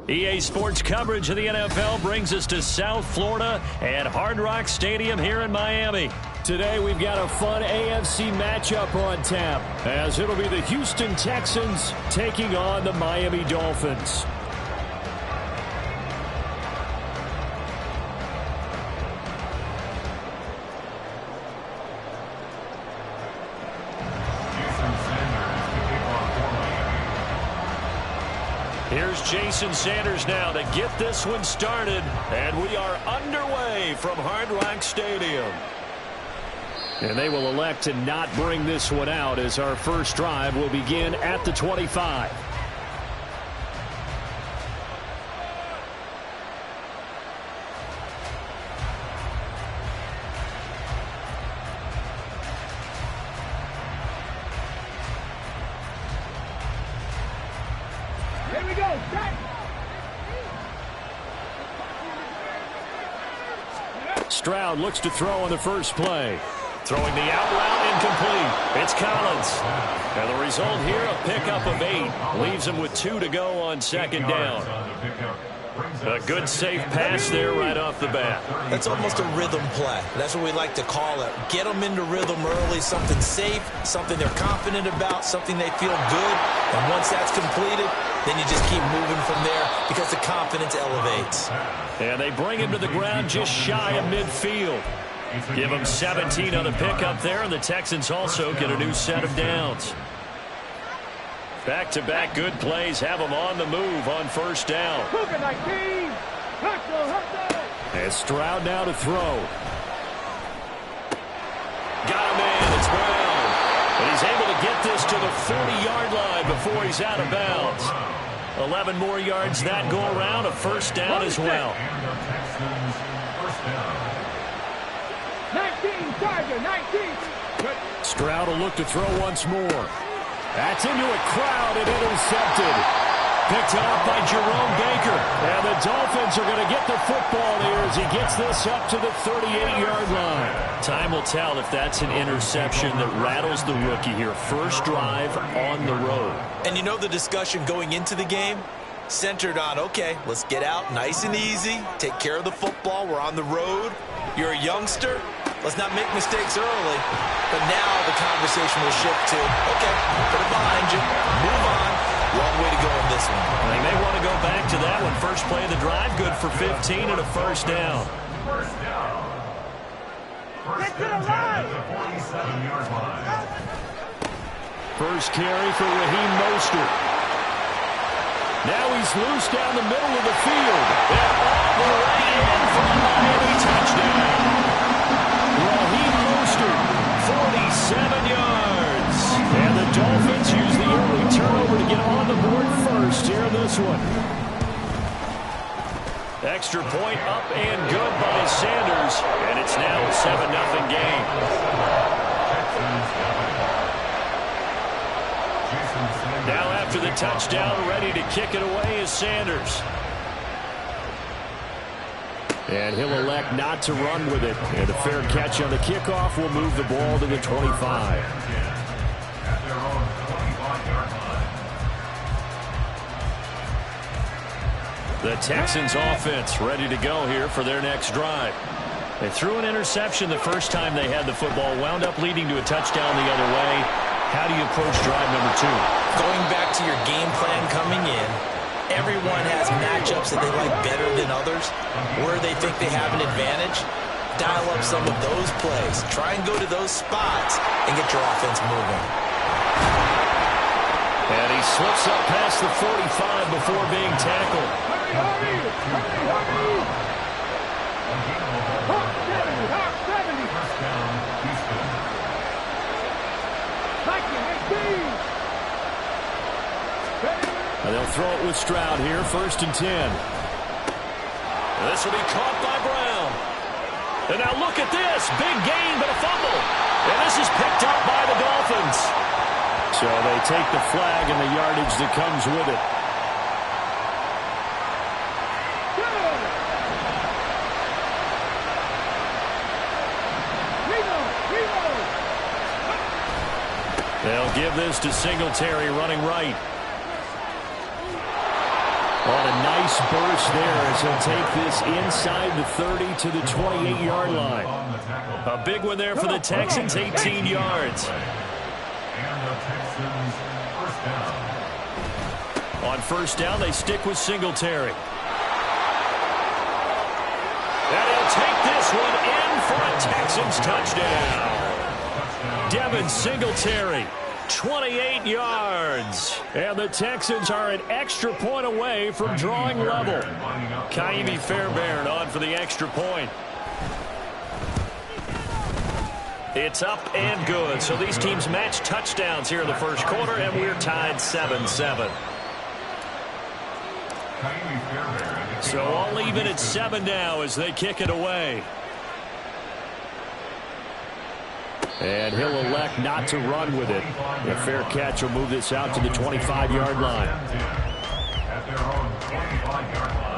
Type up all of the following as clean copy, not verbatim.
EA Sports coverage of the NFL brings us to South Florida at Hard Rock Stadium here in Miami. Today we've got a fun AFC matchup on tap, as it'll be the Houston Texans taking on the Miami Dolphins. Here's Jason Sanders now to get this one started, and we are underway from Hard Rock Stadium. And they will elect to not bring this one out, as our first drive will begin at the 25. Stroud looks to throw on the first play. Throwing the out route incomplete. It's Collins. And the result here, a pickup of 8. Leaves him with 2 to go on second down. A good safe pass there right off the bat. That's almost a rhythm play. That's what we like to call it. Get them into rhythm early, something safe, something they're confident about, something they feel good. And once that's completed, then you just keep moving from there because the confidence elevates. And they bring him to the ground just shy of midfield. Give him 17 on the pickup there, and the Texans also get a new set of downs. Back-to-back good plays have them on the move on first down. And Stroud now to throw. Got him in. It's Brown. And he's able to get this to the 40-yard line before he's out of bounds. 11 more yards that go around, a first down as well. 19, Charger, 19. Stroud will look to throw once more. That's into a crowd and intercepted. Picked off by Jerome Baker. And the Dolphins are going to get the football here as he gets this up to the 38-yard line. Time will tell if that's an interception that rattles the rookie here. First drive on the road. And you know the discussion going into the game? Centered on, okay, let's get out nice and easy. Take care of the football. We're on the road. You're a youngster. Let's not make mistakes early. But now the conversation will shift to, okay, put it behind you. Move on. Long way to go in this one. They may want to go back to that one. First play of the drive, good for 15 and a first down. Get to the line. First carry for Raheem Mostert. Now he's loose down the middle of the field. And all the way in for a Miami touchdown. Raheem Mostert, 47 yards. And the Dolphins use the early turnover to get on the board first here in this one. Extra point up and good by Sanders. And it's now a 7-0 game. Now after the touchdown, ready to kick it away is Sanders. And he'll elect not to run with it. And a fair catch on the kickoff will move the ball to the 25. The Texans offense ready to go here for their next drive. They threw an interception the first time they had the football, wound up leading to a touchdown the other way. How do you approach drive number 2? Going back to your game plan coming in, everyone has matchups that they like better than others, where they think they have an advantage. Dial up some of those plays. Try and go to those spots and get your offense moving. And he slips up past the 45 before being tackled. Hurry, hurry, hurry. Hawk 70, Hawk 70. First down, Houston. And they'll throw it with Stroud here, 1st and 10. This will be caught by Brown. And now look at this. Big gain, but a fumble. And this is picked up by the Dolphins. So they take the flag and the yardage that comes with it. They'll give this to Singletary running right. On a nice burst there as he'll take this inside the 30 to the 28-yard line. A big one there for the Texans, 18 yards. On first down, they stick with Singletary. And he'll take this one in for a Texans touchdown. Devin Singletary, 28 yards. And the Texans are an extra point away from drawing level. Kaimi Fairbairn on for the extra point. It's up and good. So these teams match touchdowns here in the first quarter, and we're tied 7-7. So all even at 7 now as they kick it away. And he'll elect not to run with it. A fair catch will move this out to the 25-yard line. At their own 25-yard line.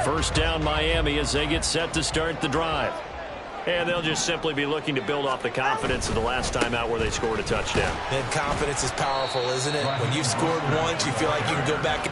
First down Miami as they get set to start the drive. And they'll just simply be looking to build off the confidence of the last time out where they scored a touchdown. And confidence is powerful, isn't it? When you've scored once, you feel like you can go back.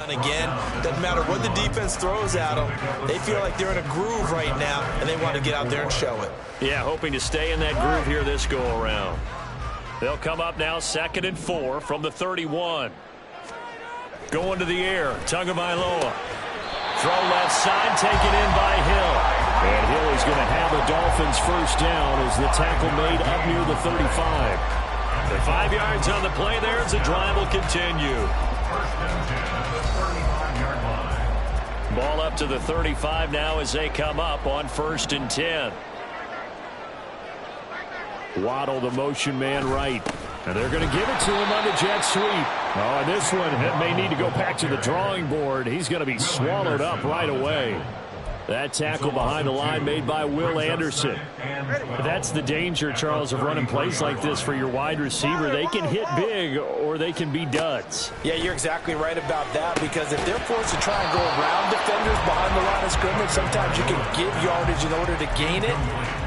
Again, doesn't matter what the defense throws at them. They feel like they're in a groove right now, and they want to get out there and show it. Yeah, hoping to stay in that groove here this go-around. They'll come up now 2nd and 4 from the 31. Going to the air, Tagovailoa. Throw left side, taken in by Hill. And Hill is going to have the Dolphins first down as the tackle made up near the 35. The 5 yards on the play there as the drive will continue. Ball up to the 35 now as they come up on 1st and 10. Waddle, the motion man right. And they're going to give it to him on the jet sweep. Oh, and this one may need to go back to the drawing board. He's going to be swallowed up right away. That tackle behind the line made by Will Anderson. That's the danger, Charles, of running plays like this for your wide receiver. They can hit big or they can be duds. Yeah, you're exactly right about that, because if they're forced to try and go around defenders behind the line of scrimmage, sometimes you can give yardage in order to gain it.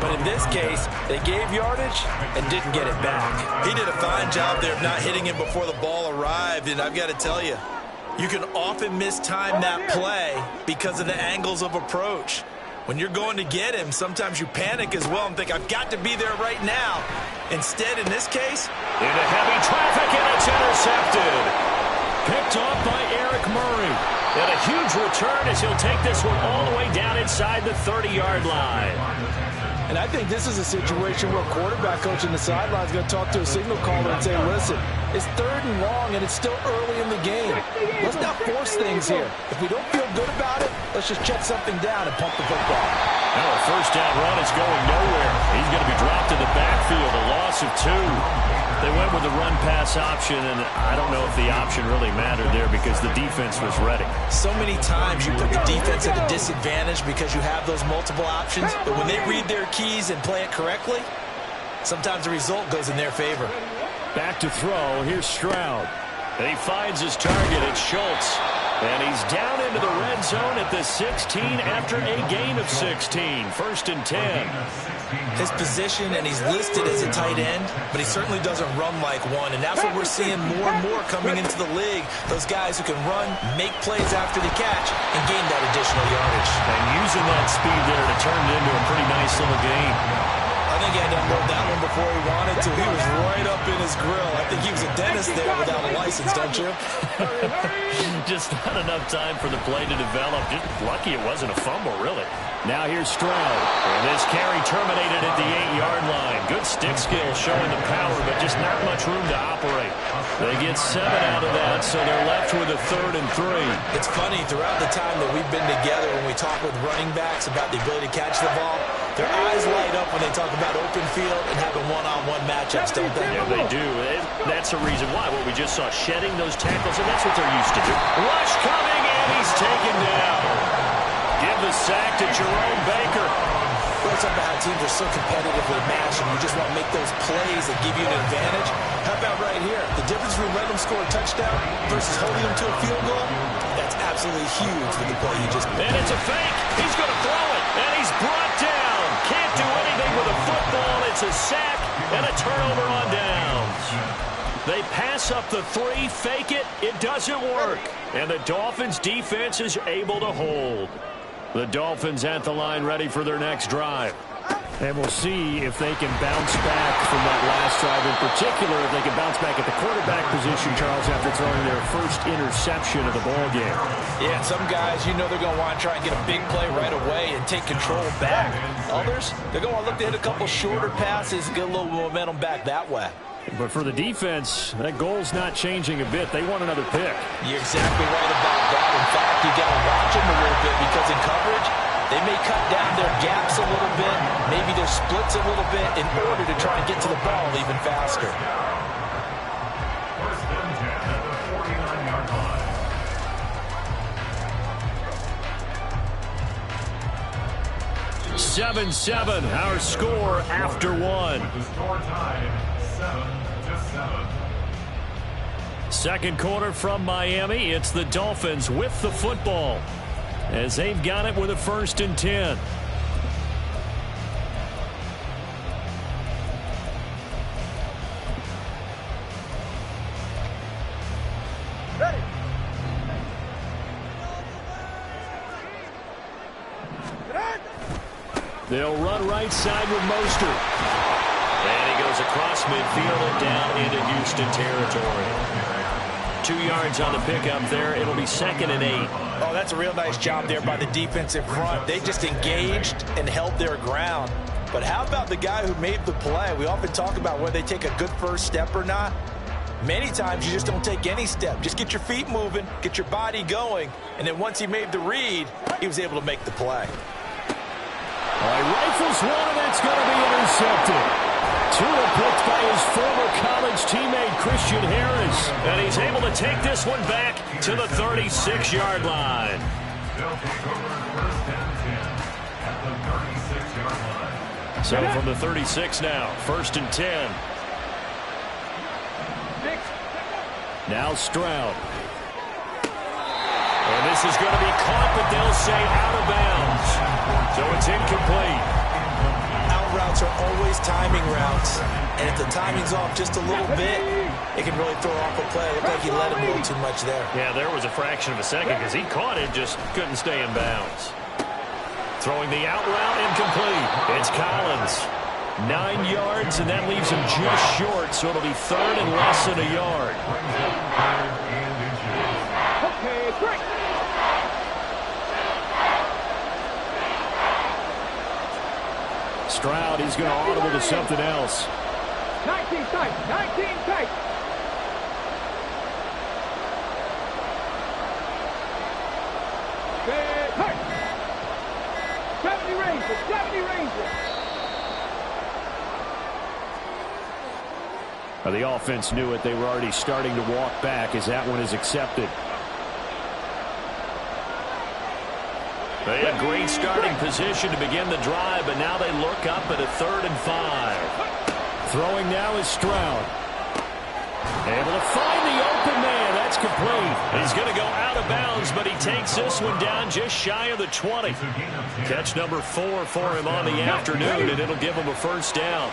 But in this case, they gave yardage and didn't get it back. He did a fine job there of not hitting him before the ball arrived, and I've got to tell you, you can often mistime that play because of the angles of approach. When you're going to get him, sometimes you panic as well and think, I've got to be there right now. Instead, in this case, into heavy traffic, and it's intercepted. Picked off by Eric Murray. And a huge return as he'll take this one all the way down inside the 30-yard line. and I think this is a situation where quarterback coach in the sideline is going to talk to a signal caller and say, listen, it's 3rd and long, and it's still early in the game. Let's not force things here. If we don't feel good about it, let's just check something down and pump the football. Now a first down run is going nowhere. He's going to be dropped in the backfield, a loss of 2. They went with the run-pass option, and I don't know if the option really mattered there because the defense was ready. So many times you put the defense at a disadvantage because you have those multiple options, but when they read their keys and play it correctly, sometimes the result goes in their favor. Back to throw. Here's Stroud. He finds his target. It's Schultz. And he's down into the red zone at the 16 after a gain of 16. 1st and 10. His position, and he's listed as a tight end, but he certainly doesn't run like one, and that's what we're seeing more and more coming into the league. Those guys who can run, make plays after the catch, and gain that additional yardage. And using that speed there to turn it into a pretty nice little gain. I think he had to unload that one before he wanted to. He was right up in his grill. I think he was a dentist there without a license, don't you? Just not enough time for the play to develop. Just lucky it wasn't a fumble, really. Now here's Stroud. And this carry terminated at the 8-yard line. Good stick skill showing the power, but just not much room to operate. They get 7 out of that, so they're left with a 3rd and 3. It's funny, throughout the time that we've been together, when we talk with running backs about the ability to catch the ball, Their eyes light up when they talk about open field and having one-on-one matchups, don't they? Yeah, they do. That's the reason why. What we just saw, shedding those tackles, and that's what they're used to do. Rush coming, and he's taken down. Give the sack to Jerome Baker. We're talking about how teams are so competitively matched, and you just want to make those plays that give you an advantage. How about right here? The difference between letting them score a touchdown versus holding them to a field goal, that's absolutely huge with the play you just made. And it's a fake. He's going to throw it, and he's brought down. Can't do anything with a football. It's a sack and a turnover on downs. They pass up the 3, fake it. It doesn't work. And the Dolphins' defense is able to hold. The Dolphins at the line ready for their next drive. And we'll see if they can bounce back from that last drive. In particular, if they can bounce back at the quarterback position, Charles, after throwing their first interception of the ball game. Yeah, and some guys, you know they're going to want to try and get a big play right away and take control back. Others, they're going to look to hit a couple shorter passes and get a little momentum back that way. But for the defense, that goal's not changing a bit. They want another pick. You're exactly right about that. In fact, you got to watch them a little bit because in coverage, they may cut down their gaps a little bit, maybe their splits a little bit in order to try and get to the ball even faster. First and 10 at the 49-yard line. 7-7, our score after one. With the score tied 7-7. Second quarter from Miami. It's the Dolphins with the football as they've got it with a 1st and 10. Ready. They'll run right side with Mostert. And he goes across midfield and down into Houston territory. 2 yards on the pickup there. It'll be 2nd and 8. Oh, that's a real nice job there by the defensive front. They just engaged and held their ground. But how about the guy who made the play? We often talk about whether they take a good first step or not. Many times you just don't take any step. Just get your feet moving, get your body going, and then once he made the read, he was able to make the play. All right, rifles one, and that's going to be intercepted. Tua picked by his former college teammate Christian Harris. And he's able to take this one back to the 36-yard line. They'll take over 1st and 10 at the 36-yard line. So from the 36 now, 1st and 10. Now Stroud. And this is going to be caught, but they'll say out of bounds. So it's incomplete. Out routes are always timing routes, and if the timing's off just a little bit, it can really throw off a play. It looked like he let him a little too much there. Yeah, there was a fraction of a second because he caught it, just couldn't stay in bounds. Throwing the out route, incomplete. It's Collins. 9 yards, and that leaves him just short, so it'll be 3rd and less than a yard. Okay, break. Stroud, he's going to audible to something else. 19 tight, 19 tight. Stay tight. 70 Rangers, 70 Rangers. Well, the offense knew it. They were already starting to walk back as that one is accepted. They had great starting position to begin the drive, but now they look up at a 3rd and 5. Throwing now is Stroud. Able to find the open man. That's complete. He's going to go out of bounds, but he takes this one down just shy of the 20. Catch number 4 for him on the afternoon, and it'll give him a 1st down.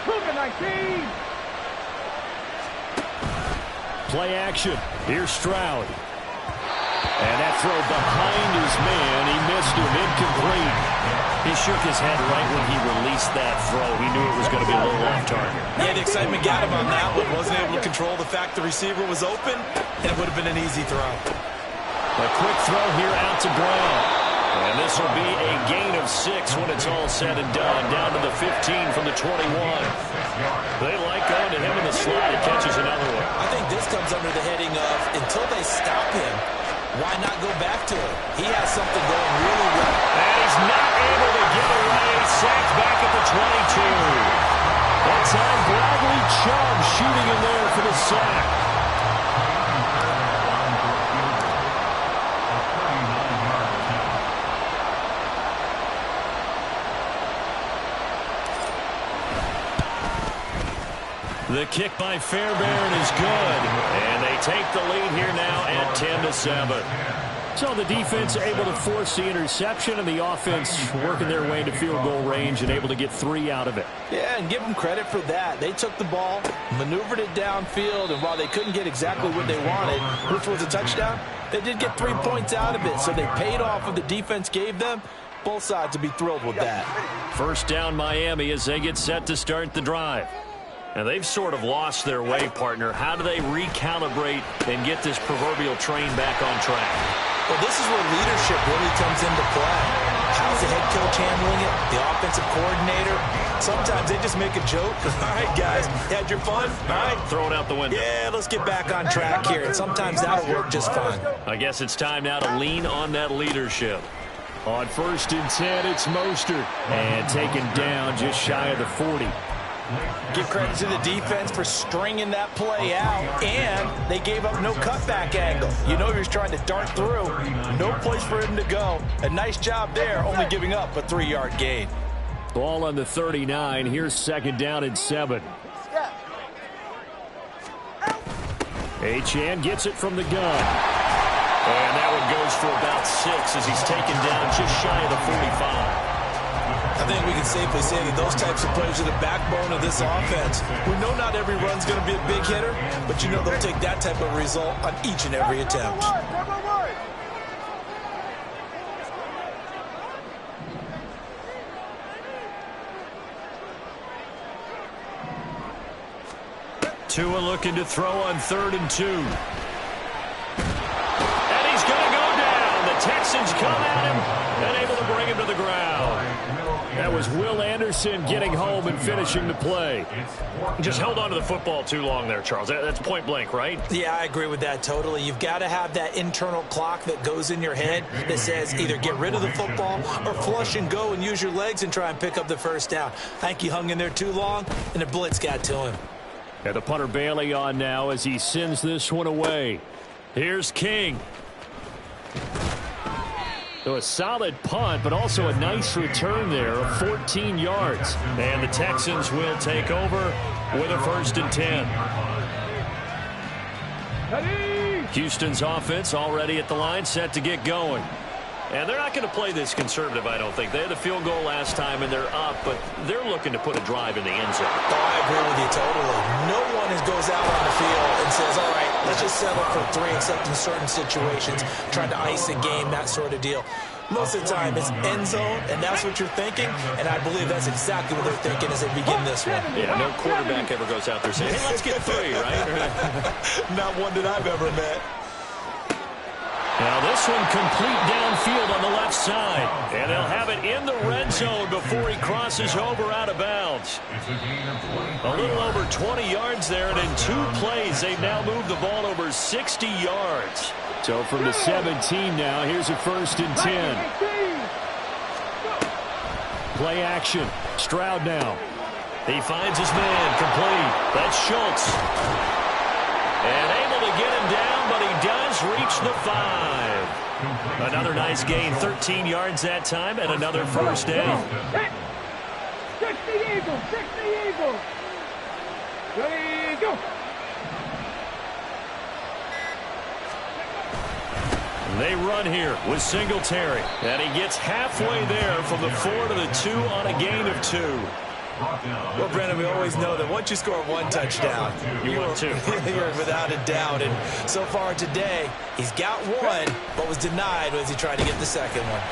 Move to 19. Play action. Here's Stroud. And that throw behind his man. He missed him. Incomplete. He shook his head right when he released that throw. He knew it was going to be a little off target. Yeah, the excitement got him on that one. Wasn't able to control the fact the receiver was open, and it would have been an easy throw. A quick throw here out to Brown. And this will be a gain of 6 when it's all said and done. Down to the 15 from the 21. They like going to him in the slot. He catches another one. I think this comes under the heading of until they stop him, Why not go back to it? He has something going really well. And he's not able to get away. Sacked back at the 22. That time, Bradley Chubb shooting in there for the sack. The kick by Fairbairn is good. And they take the lead here now at 10-7. So the defense able to force the interception, and the offense working their way into field goal range and able to get 3 out of it. Yeah, and give them credit for that. They took the ball, maneuvered it downfield, and while they couldn't get exactly what they wanted, which was a touchdown, they did get 3 points out of it. So they paid off what the defense gave them. Both sides would be thrilled with that. First down Miami as they get set to start the drive. And they've sort of lost their way, partner. How do they recalibrate and get this proverbial train back on track? Well, this is where leadership really comes into play. How's the head coach handling it? The offensive coordinator? Sometimes they just make a joke. All right, guys, had your fun? All right. Throw it out the window. Yeah, let's get back on track here. And sometimes that'll work just fine. I guess it's time now to lean on that leadership. On 1st and 10, it's Mostert. And taken down just shy of the 40. Give credit to the defense for stringing that play out, and they gave up no cutback angle. You know he was trying to dart through. No place for him to go. A nice job there, only giving up a 3-yard gain. Ball on the 39. Here's 2nd down and 7. Achane gets it from the gun. And that one goes for about 6 as he's taken down just shy of the 45. I think we can safely say that those types of plays are the backbone of this offense. We know not every run's going to be a big hitter, but you know they'll take that type of result on each and every attempt. Tua looking to throw on 3rd and 2. And he's going to go down. The Texans come at him and able to bring him to the ground. That was Will Anderson getting home and finishing the play. Just held on to the football too long there, Charles. That's point blank, right? Yeah, I agree with that totally. You've got to have that internal clock that goes in your head that says either get rid of the football or flush and go and use your legs and try and pick up the first down. I think he hung in there too long, and the blitz got to him. And the punter Bailey on now as he sends this one away. Here's King. So a solid punt, but also a nice return there of 14 yards. And the Texans will take over with a 1st and 10. Houston's offense already at the line, set to get going. And they're not going to play this conservative, I don't think. They had a field goal last time, and they're up, but they're looking to put a drive in the end zone. Oh, I agree with you totally. No one goes out on the field and says, all right, let's just settle for 3, except in certain situations, trying to ice a game, that sort of deal. Most of the time, it's end zone, and that's what you're thinking, and I believe that's exactly what they're thinking as they begin this one. Yeah, no quarterback ever goes out there saying, hey, let's get 3, right? Not one that I've ever met. Now this one complete downfield on the left side. And they'll have it in the red zone before he crosses over out of bounds. A little over 20 yards there, and in 2 plays, they've now moved the ball over 60 yards. So from the 17 now, here's a 1st and 10. Play action. Stroud now. He finds his man, complete. That's Schultz. And able to get him down, but he does reach the 5. Another nice gain, 13 yards that time, and another first down. 60 Eagles, 60 Eagles. Ready, go. They run here with Singletary. And he gets halfway there from the 4 to the 2 on a gain of 2. Well, Brennan, we always know that once you score 1 touchdown, you win 2. You're without a doubt. And so far today, he's got 1, but was denied as he tried to get the second one.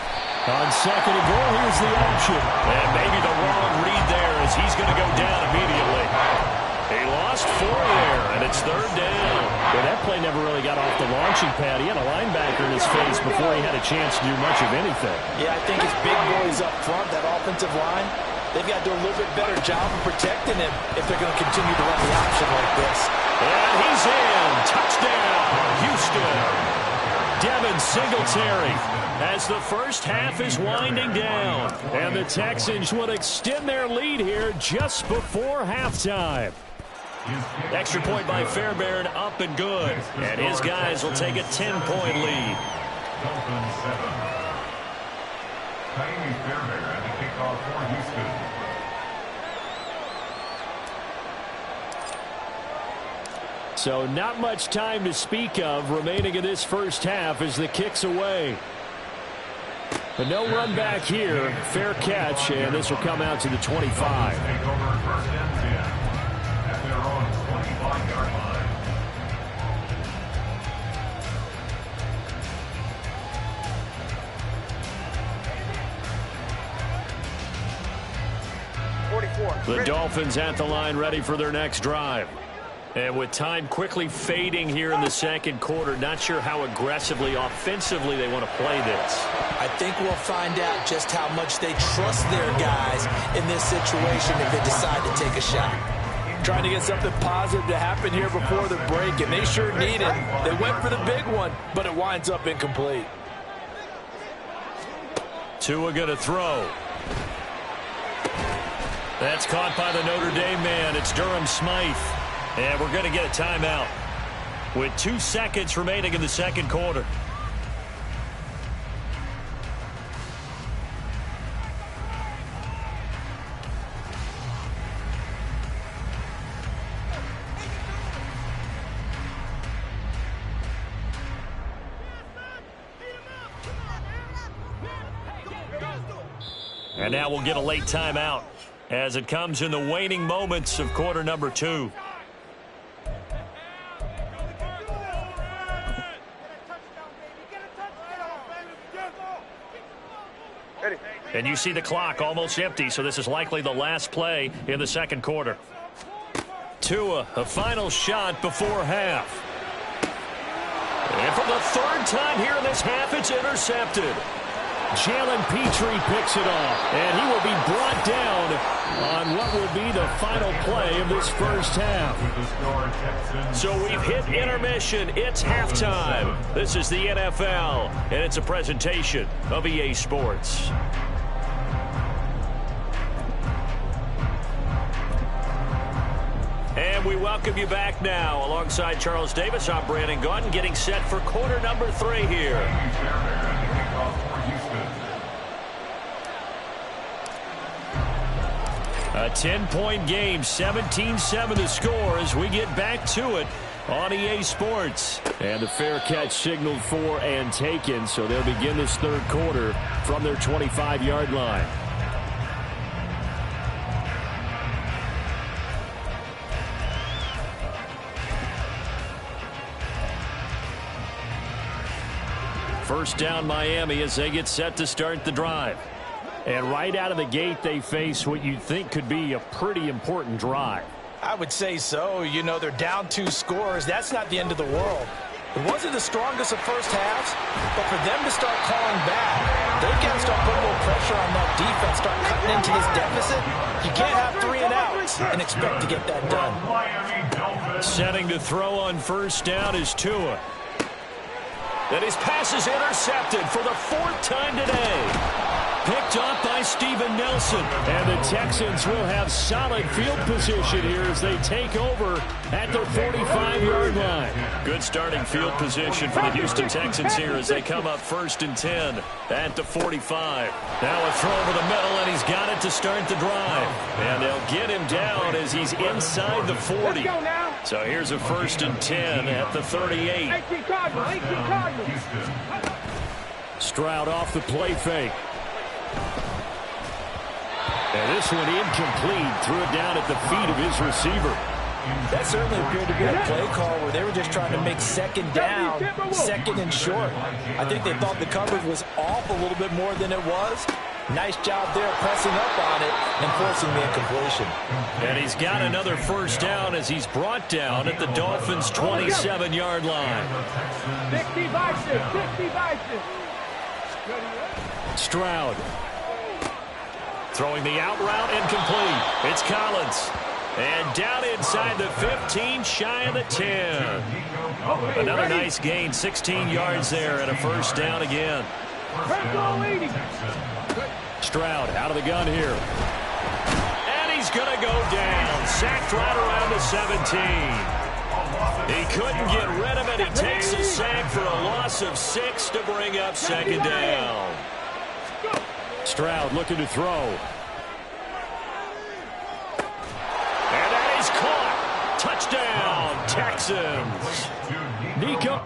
On 2nd and goal, here's the option. And maybe the wrong read there as he's going to go down immediately. He lost 4 there, and it's 3rd down. Well, that play never really got off the launching pad. He had a linebacker in his face before he had a chance to do much of anything. Yeah, I think his big boys up front, that offensive line, they've got to do a little bit better job of protecting him if they're going to continue to run the option like this. And he's in. Touchdown, Houston. Devin Singletary as the first half is winding down. And the Texans will extend their lead here just before halftime. Extra point by Fairbairn, up and good. And his guys will take a 10-point lead. Dolphins 7. Tiny Fairbairn at the kickoff for Houston. So not much time to speak of remaining in this first half as the kick's away. But no run back here. Fair catch, and this will come out to the 25. Take over first and 10 at their own 25-yard line. The Dolphins at the line ready for their next drive. And with time quickly fading here in the second quarter, not sure how aggressively, offensively they want to play this. I think we'll find out just how much they trust their guys in this situation if they decide to take a shot. Trying to get something positive to happen here before the break, and they sure need it. They went for the big one, but it winds up incomplete. Tua going to throw. That's caught by the Notre Dame man. It's Durham Smythe. And we're going to get a timeout with 2 seconds remaining in the second quarter. And now we'll get a late timeout as it comes in the waning moments of quarter number 2. And you see the clock almost empty, so this is likely the last play in the second quarter. Tua, a final shot before half. And for the third time here in this half, it's intercepted. Jalen Petrie picks it off, and he will be brought down on what will be the final play of this first half. So we've hit intermission. It's halftime. This is the NFL, and it's a presentation of EA Sports. And we welcome you back now. Alongside Charles Davis, I'm Brandon Gaudin, getting set for quarter number 3 here. A 10-point game, 17-7 the score as we get back to it on EA Sports. And the fair catch signaled for and taken, so they'll begin this third quarter from their 25-yard line. First down Miami as they get set to start the drive. And right out of the gate, they face what you'd think could be a pretty important drive. I would say so. You know, they're down 2 scores. That's not the end of the world. It wasn't the strongest of first halves, but for them to start calling back, they've got to start putting a little pressure on that defense, start cutting into this deficit. You can't have 3 and outs and expect to get that done. Setting to throw on first down is Tua. And his pass is intercepted for the 4th time today. Picked up by Steven Nelson. And the Texans will have solid field position here as they take over at their 45-yard line. Good starting field position for the Houston Texans here as they come up 1st and 10 at the 45. Now a throw over the middle, and he's got it to start the drive. And they'll get him down as he's inside the 40. So here's a 1st and 10 at the 38. Stroud off the play fake. And this one incomplete. Threw it down at the feet of his receiver. That certainly appeared to be a play call where they were just trying to make second down, second and short. I think they thought the coverage was off a little bit more than it was. Nice job there pressing up on it and forcing the incompletion. And he's got another first down as he's brought down at the Dolphins' 27-yard line. 60 boxes, 60 boxes. Stroud. Throwing the out route incomplete. It's Collins. And down inside the 15, shy of the 10. Another nice gain, 16 yards there and a first down again. Stroud out of the gun here. And he's going to go down. Sacked right around the 17. He couldn't get rid of it. He takes a sack for a loss of 6 to bring up second down. Stroud looking to throw. And that is caught. Touchdown, Texans. Nico.